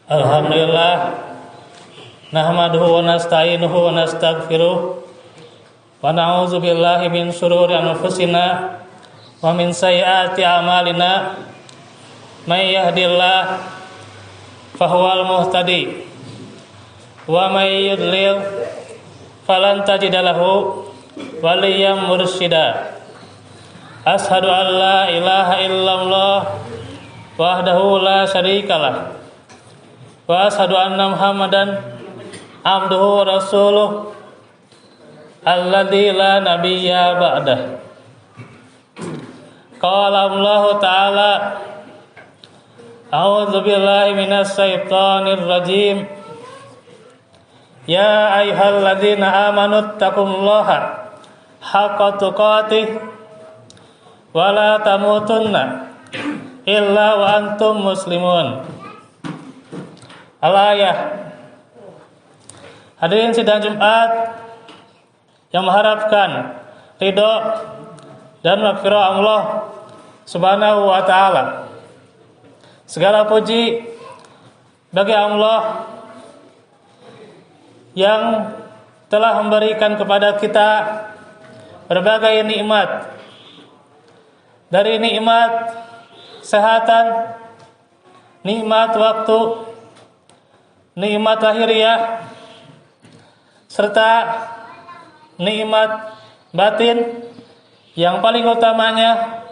Alhamdulillah nahmaduhu wa nasta'inuhu wa nastaghfiruh wa na'udzu billahi min shururi anfusina wa min sayyiati a'malina may yahdihillahu fahuwal muhtadi wa may yudlil falan tajida lahu waliyyan mursyida. Ashhadu an la ilaha illallah wahdahu la syarikalah wa ashhadu anna Muhammadan abduhu wa rasuluh alladzi la nabiyya ba'dah. Qala Allah ta'ala a'udzu billahi minas syaitonir rajim. Ya ayyuhalladzina amanu taqullaha haqqa tuqatih wa la tamutunna illa wa antum muslimun. Al-ayah. Hadirin sidang Jumat yang mengharapkan ridho dan maghfirah Allah Subhanahu wa taala. Segala puji bagi Allah yang telah memberikan kepada kita berbagai nikmat. Dari nikmat kesehatan, nikmat waktu, nikmat lahiriah, serta nikmat batin yang paling utamanya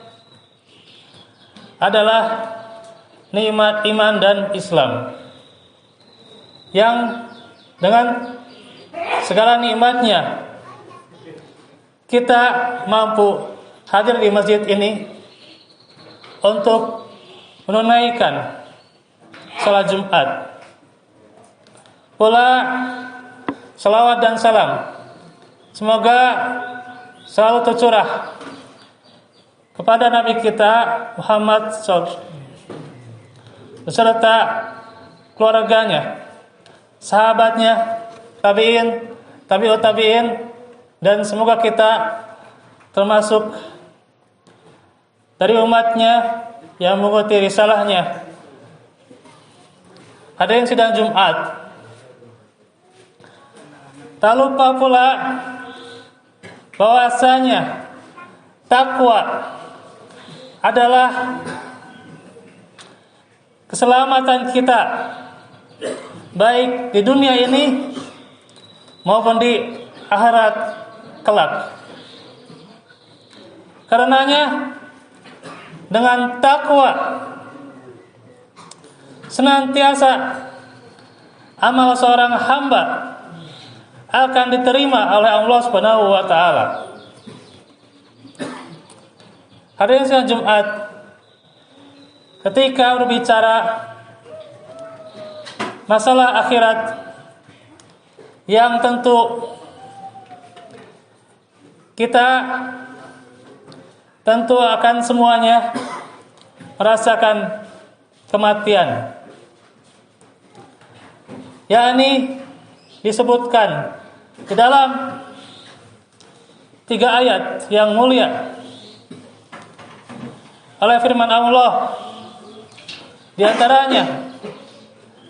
adalah nikmat iman dan Islam, yang dengan segala nikmatnya kita mampu hadir di masjid ini untuk menunaikan salat Jumat. Pula salawat dan salam semoga selalu tercurah kepada Nabi kita Muhammad SAW beserta keluarganya, sahabatnya, tabi'in, tabi'ut tabi'in, dan semoga kita termasuk dari umatnya yang mengikuti risalahnya. Hadirin sidang Jumat, tak lupa pula bahwasanya takwa adalah keselamatan kita baik di dunia ini maupun di akhirat kelak. Karenanya dengan takwa senantiasa amal seorang hamba akan diterima oleh Allah Subhanahu wa taala. Hadirin sidang Jumat, ketika berbicara masalah akhirat yang tentu kita akan semuanya merasakan kematian, yakni disebutkan di dalam 3 ayat yang mulia oleh firman Allah, di antaranya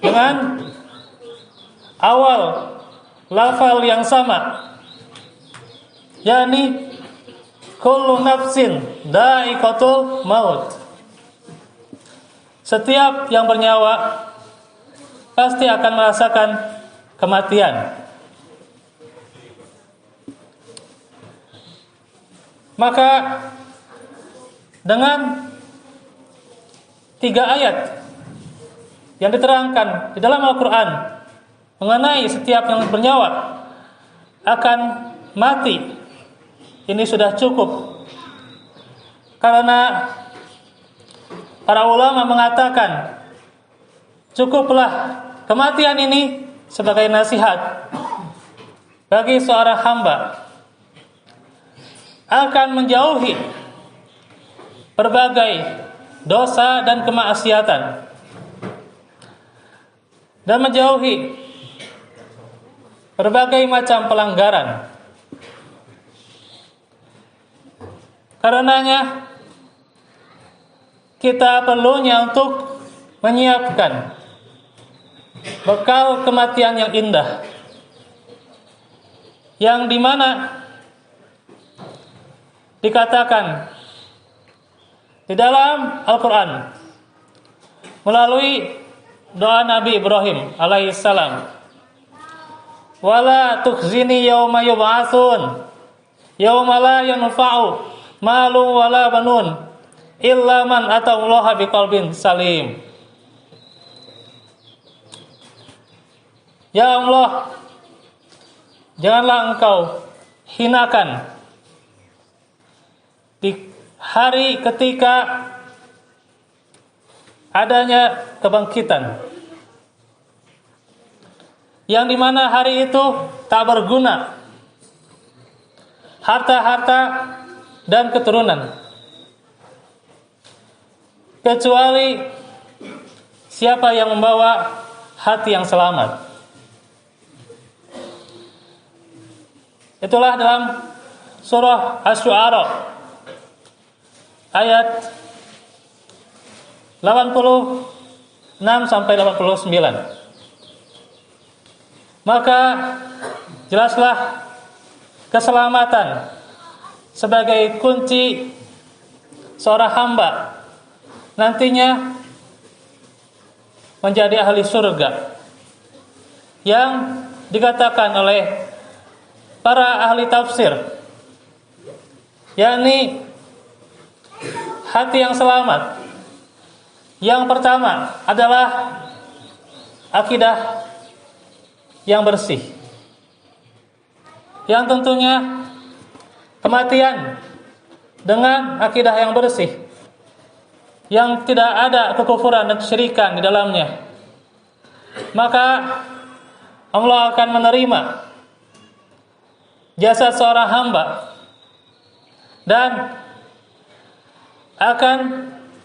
dengan awal lafal yang sama, yakni kullu nafsin dha'iqatul maut. Setiap yang bernyawa pasti akan merasakan kematian. Maka dengan 3 ayat yang diterangkan di dalam Al-Quran mengenai setiap yang bernyawa akan mati, ini sudah cukup. Karena para ulama mengatakan cukuplah kematian ini sebagai nasihat bagi seorang hamba akan menjauhi berbagai dosa dan kemaksiatan dan menjauhi berbagai macam pelanggaran. Karenanya kita perlunya untuk menyiapkan bekal kematian yang indah, yang dimana dikatakan di dalam Al-Quran melalui doa Nabi Ibrahim alaihissalam, wala tukhzini yauma yub'atsun yauma la yanfa'u malun wala banun illa man atallaha biqalbin salim. Ya Allah, janganlah Engkau hinakan di hari ketika adanya kebangkitan, yang dimana hari itu tak berguna harta-harta dan keturunan, kecuali siapa yang membawa hati yang selamat. Itulah dalam surah Asy-Syu'ara ayat 86 sampai 89. Maka jelaslah keselamatan sebagai kunci seorang hamba nantinya menjadi ahli surga, yang dikatakan oleh para ahli tafsir, yakni hati yang selamat yang pertama adalah akidah yang bersih, yang tentunya kematian dengan akidah yang bersih, yang tidak ada kekufuran dan kesyirikan di dalamnya, maka Allah akan menerima jasa seorang hamba dan akan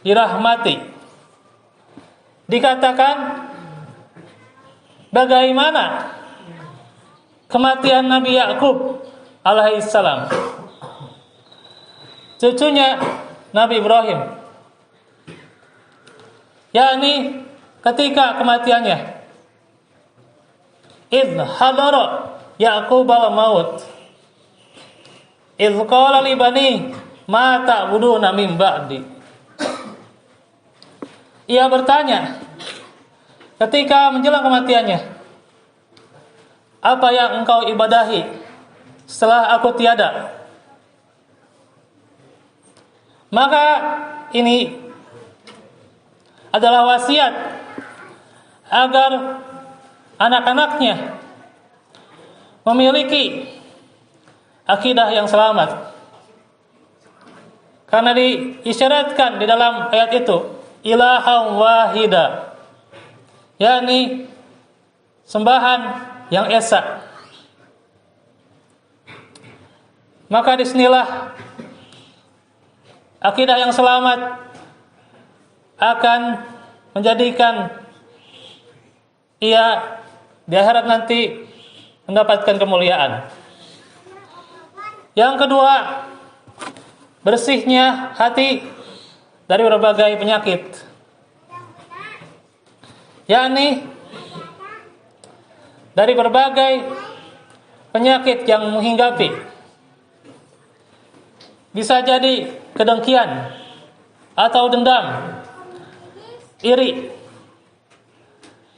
dirahmati. Dikatakan bagaimana kematian Nabi Yakub alaihissalam, cucunya Nabi Ibrahim, yakni ketika kematiannya, idh hadara Yaqub al-maut idh qala li bani ma ta'buduna min ba'di. Ia bertanya ketika menjelang kematiannya, apa yang engkau ibadahi setelah aku tiada? Maka ini adalah wasiat agar anak-anaknya memiliki akidah yang selamat. Karena diisyaratkan di dalam ayat itu ilahan wahida, yakni sembahan yang esa. Maka disinilah akidah yang selamat akan menjadikan ia di akhirat nanti mendapatkan kemuliaan. Yang kedua, bersihnya hati dari berbagai penyakit, yakni dari berbagai penyakit yang menghinggapi. Bisa jadi kedengkian atau dendam, iri,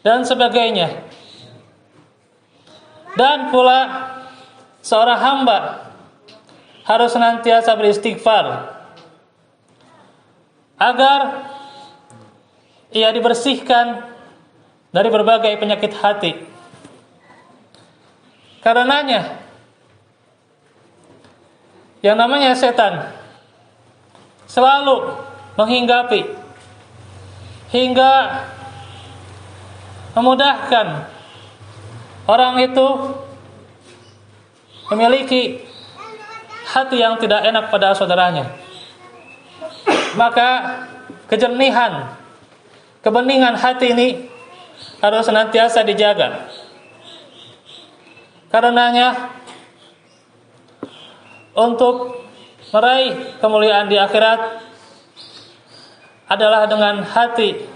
dan sebagainya. Dan pula seorang hamba harus senantiasa beristighfar agar ia dibersihkan dari berbagai penyakit hati. Karenanya yang namanya setan selalu menghinggapi hingga memudahkan orang itu memiliki hati yang tidak enak pada saudaranya. Maka kejernihan, kebeningan hati ini harus senantiasa dijaga. Karenanya untuk meraih kemuliaan di akhirat adalah dengan hati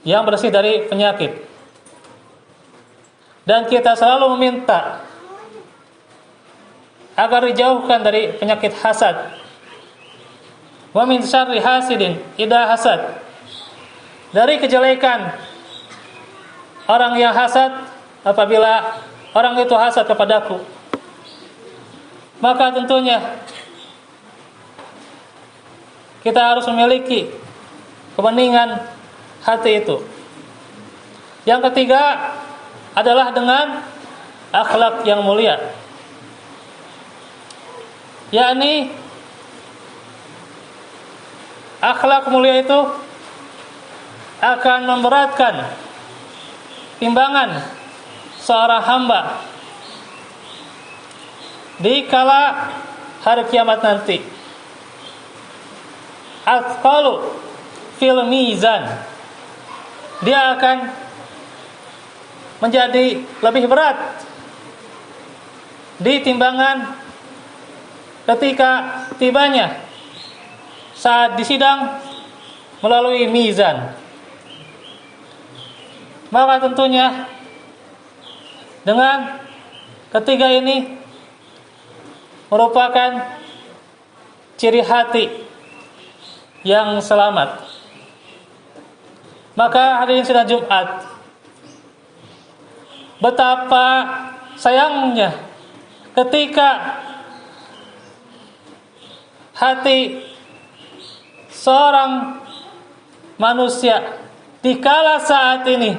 yang bersih dari penyakit. dan kita selalu meminta agar dijauhkan dari penyakit hasad. Wa min syarri hasidin idza hasad, dari kejelekan orang yang hasad apabila orang itu hasad kepadaku. Maka tentunya kita harus memiliki kebeningan hati itu. Yang ketiga adalah dengan akhlak yang mulia, yakni akhlak mulia itu akan memberatkan timbangan seorang hamba di kala hari kiamat nanti. Athqalu fil mizan, dia akan menjadi lebih berat di timbangan ketika tibanya saat disidang melalui mizan. Maka tentunya dengan ketiga ini merupakan ciri hati yang selamat. Maka hadirin sidang Jumat, betapa sayangnya ketika hati seorang manusia di kala saat ini,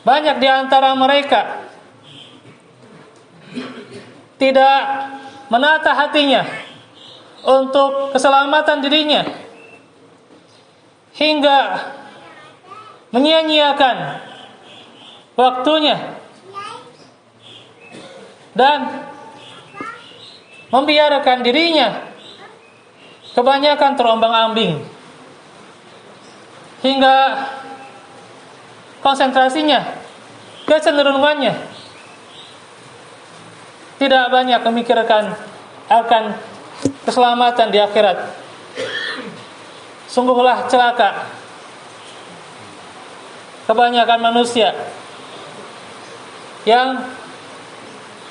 banyak di antara mereka tidak menata hatinya untuk keselamatan dirinya, hingga menyia-nyiakan waktunya dan membiarkan dirinya kebanyakan terombang-ambing, hingga konsentrasinya, kecenderungannya tidak banyak memikirkan akan keselamatan di akhirat. Sungguhlah celaka kebanyakan manusia yang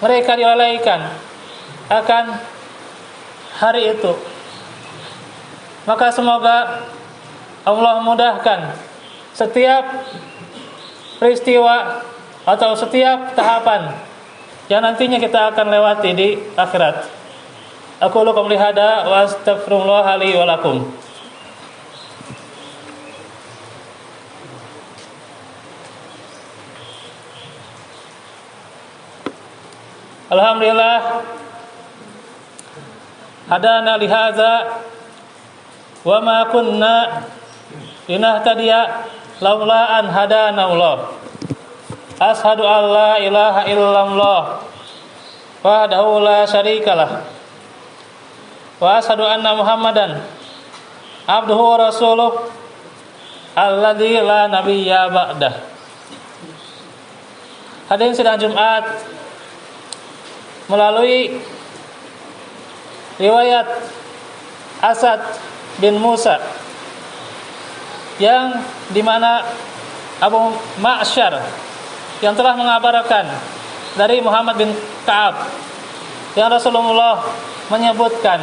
mereka dilalaikan akan hari itu. Maka semoga Allah mudahkan setiap peristiwa atau setiap tahapan yang nantinya kita akan lewati di akhirat. Aku qouli hada wa astaghfirullah li wa lakum. Alhamdulillah hadana li hadza wa ma kunna linahtadiya laula an hadana Allah. Ashhadu an la ilaha illallah wahdahu la syarikalah wa ashhadu anna Muhammadan abduhu wa rasuluh alladzi la nabiyya ba'dah. Hadirin sidang Jumat, melalui riwayat Asad bin Musa yang dimana Abu Ma'syar yang telah mengabarkan dari Muhammad bin Ka'ab yang Rasulullah menyebutkan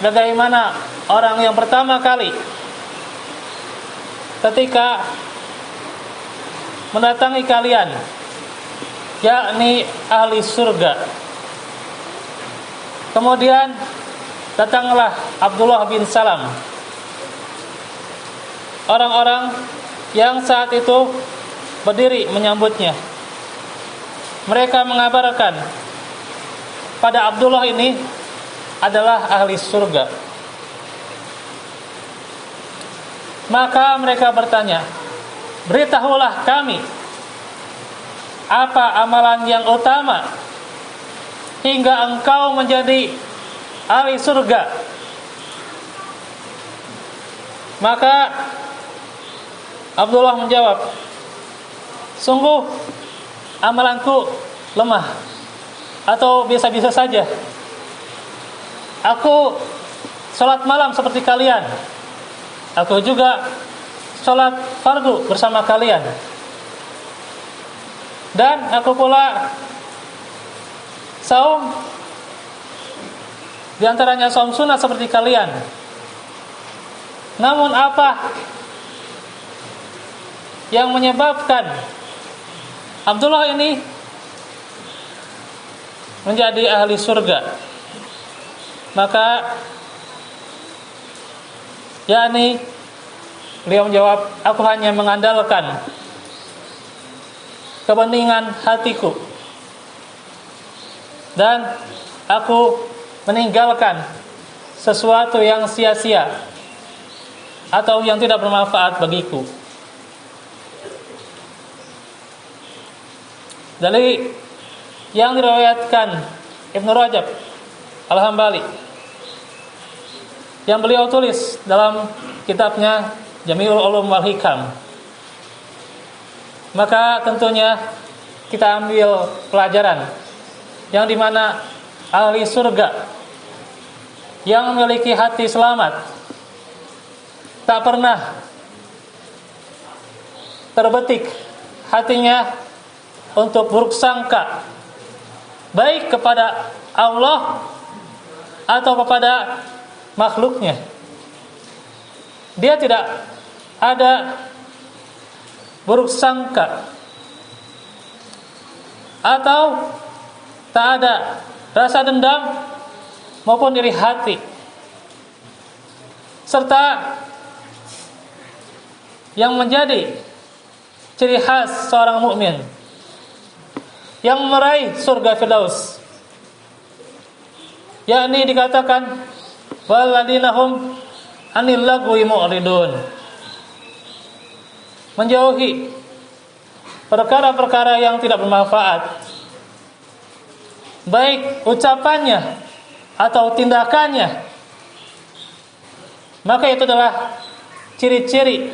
bagaimana orang yang pertama kali ketika mendatangi kalian, yakni ahli surga. Kemudian datanglah Abdullah bin Salam, orang-orang yang saat itu berdiri menyambutnya. Mereka mengabarkan pada Abdullah ini adalah ahli surga. Maka mereka bertanya, beritahulah kami apa amalan yang utama hingga engkau menjadi ahli surga. Maka Abdullah menjawab, sungguh amalanku lemah atau biasa-biasa saja. Aku sholat malam seperti kalian. Aku juga sholat fardu bersama kalian. Dan aku pula saum, di antaranya saum sunat seperti kalian. Namun apa yang menyebabkan Abdullah ini menjadi ahli surga? Maka yakni beliau menjawab, aku hanya mengandalkan kepentingan hatiku dan aku meninggalkan sesuatu yang sia-sia atau yang tidak bermanfaat bagiku. Dari yang diriwayatkan Ibnu Rajab Al-Hambali yang beliau tulis dalam kitabnya Jami'ul Ulum wal Hikam, maka tentunya kita ambil pelajaran yang dimana ahli surga yang memiliki hati selamat tak pernah terbetik hatinya untuk buruk sangka baik kepada Allah atau kepada makhluknya. Dia tidak ada buruk sangka atau tak ada rasa dendam maupun iri hati, serta yang menjadi ciri khas seorang mukmin yang meraih surga Firdaus, yakni dikatakan walladzina hum anil lagwi mu'ridun, menjauhi perkara-perkara yang tidak bermanfaat, baik ucapannya atau tindakannya. Maka itu adalah ciri-ciri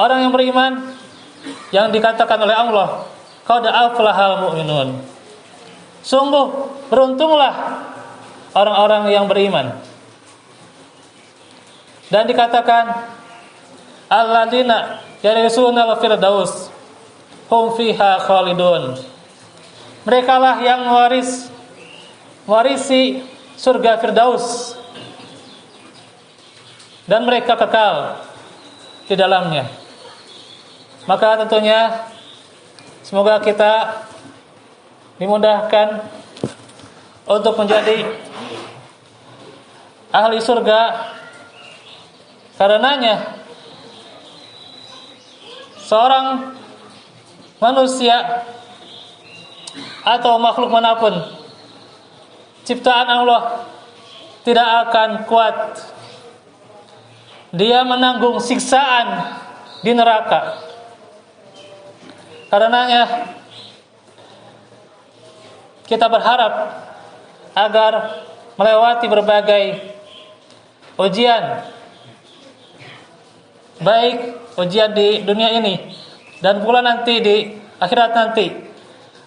orang yang beriman yang dikatakan oleh Allah, qad aflahal mu'minun. Sungguh beruntunglah orang-orang yang beriman. Dan dikatakan alladzina yarisuna al-firdaus hum fiha khalidun. Merekalah yang mewarisi surga Firdaus dan mereka kekal di dalamnya. Maka tentunya semoga kita dimudahkan untuk menjadi ahli surga. Karenanya seorang manusia atau makhluk manapun ciptaan Allah tidak akan kuat dia menanggung siksaan di neraka. Karenanya kita berharap agar melewati berbagai ujian, baik ujian di dunia ini dan pula nanti di akhirat nanti,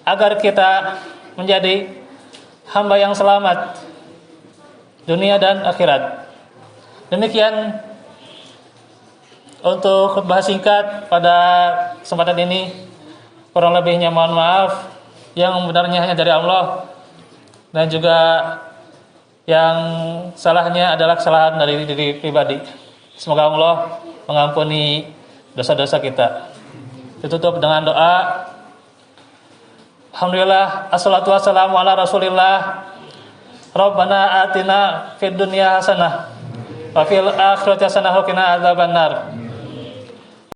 agar kita menjadi hamba yang selamat dunia dan akhirat. Demikian untuk khutbah singkat pada kesempatan ini. Kurang lebihnya mohon maaf. Yang benarnya hanya dari Allah, dan juga yang salahnya adalah kesalahan dari diri pribadi. Semoga Allah mengampuni dosa-dosa kita. Ditutup dengan doa. Alhamdulillah, assalatu wassalamu ala Rasulillah. Rabbana atina fid dunya hasanah wa fil akhirati hasanah wa qina adzabannar.